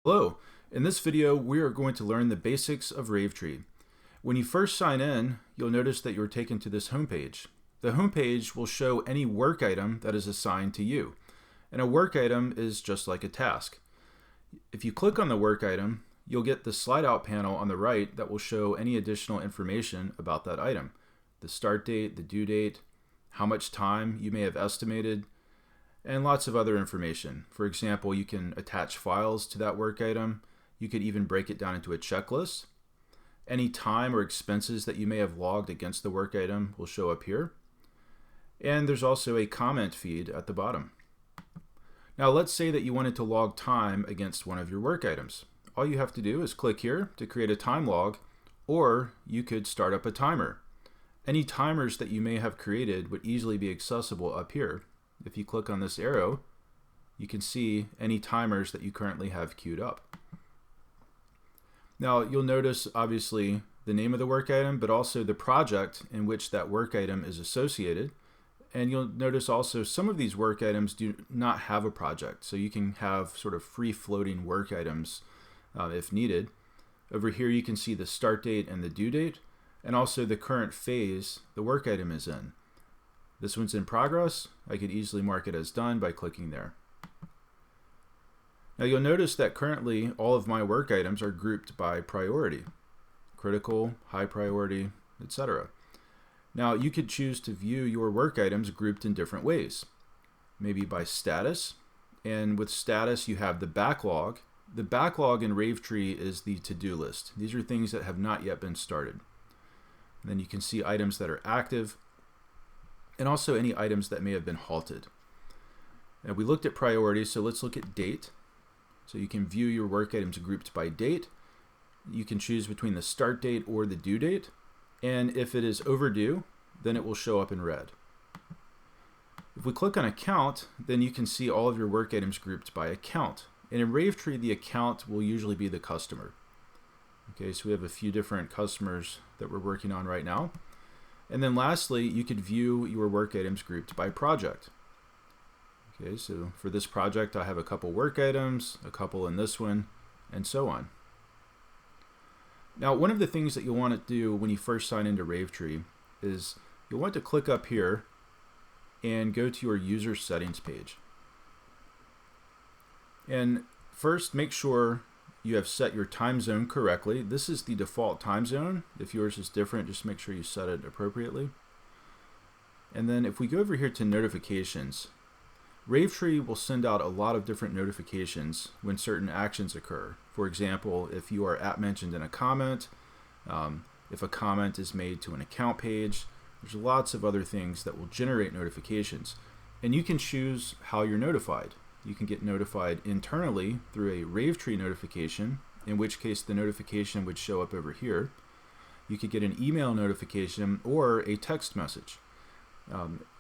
Hello, in this video we are going to learn the basics of Ravetree. When you first sign in, you'll notice that you're taken to this homepage. The homepage will show any work item that is assigned to you, and a work item is just like a task. If you click on the work item, you'll get the slide out panel on the right that will show any additional information about that item. The start date, the due date, how much time you may have estimated, and lots of other information. For example, you can attach files to that work item. You could even break it down into a checklist. Any time or expenses that you may have logged against the work item will show up here. And there's also a comment feed at the bottom. Now let's say that you wanted to log time against one of your work items. All you have to do is click here to create a time log, or you could start up a timer. Any timers that you may have created would easily be accessible up here. If you click on this arrow, you can see any timers that you currently have queued up. Now you'll notice obviously the name of the work item, but also the project in which that work item is associated. And you'll notice also some of these work items do not have a project, so you can have sort of free-floating work items if needed. Over here you can see the start date and the due date, and also the current phase the work item is in. This one's in progress. I could easily mark it as done by clicking there. Now you'll notice that currently all of my work items are grouped by priority: critical, high priority, etc. Now you could choose to view your work items grouped in different ways, maybe by status. And with status you have the backlog. The backlog in Ravetree is the to-do list. These are things that have not yet been started. And then you can see items that are active, and also any items that may have been halted. Now we looked at priorities, so let's look at date. So you can view your work items grouped by date. You can choose between the start date or the due date, and if it is overdue, then it will show up in red. If we click on account, then you can see all of your work items grouped by account. And in Ravetree, the account will usually be the customer. Okay, so we have a few different customers that we're working on right now. And then lastly, you could view your work items grouped by project. Okay, so for this project, I have a couple work items, a couple in this one, and so on. Now, one of the things that you'll want to do when you first sign into Ravetree is you'll want to click up here and go to your user settings page. And first, make sure you have set your time zone correctly. This is the default time zone. If yours is different, just make sure you set it appropriately. And then if we go over here to notifications, Ravetree will send out a lot of different notifications when certain actions occur. For example, if you are @mentioned in a comment, if a comment is made to an account page, there's lots of other things that will generate notifications. And you can choose how you're notified. You can get notified internally through a Ravetree notification, in which case the notification would show up over here. You could get an email notification or a text message.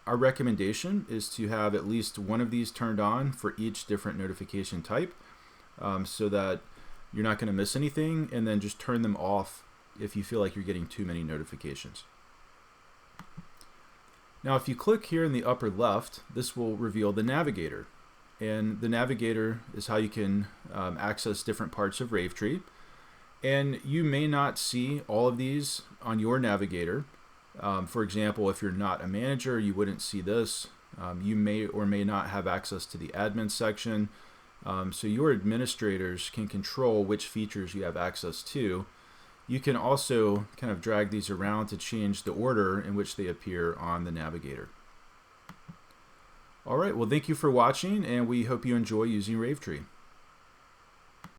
Our recommendation is to have at least one of these turned on for each different notification type, so that you're not going to miss anything, and then just turn them off if you feel like you're getting too many notifications. Now if you click here in the upper left, this will reveal the Navigator. And the Navigator is how you can access different parts of Ravetree. And you may not see all of these on your Navigator. For example, if you're not a manager, you wouldn't see this. You may or may not have access to the admin section. So your administrators can control which features you have access to. You can also kind of drag these around to change the order in which they appear on the Navigator. All right, well, thank you for watching, and we hope you enjoy using Ravetree.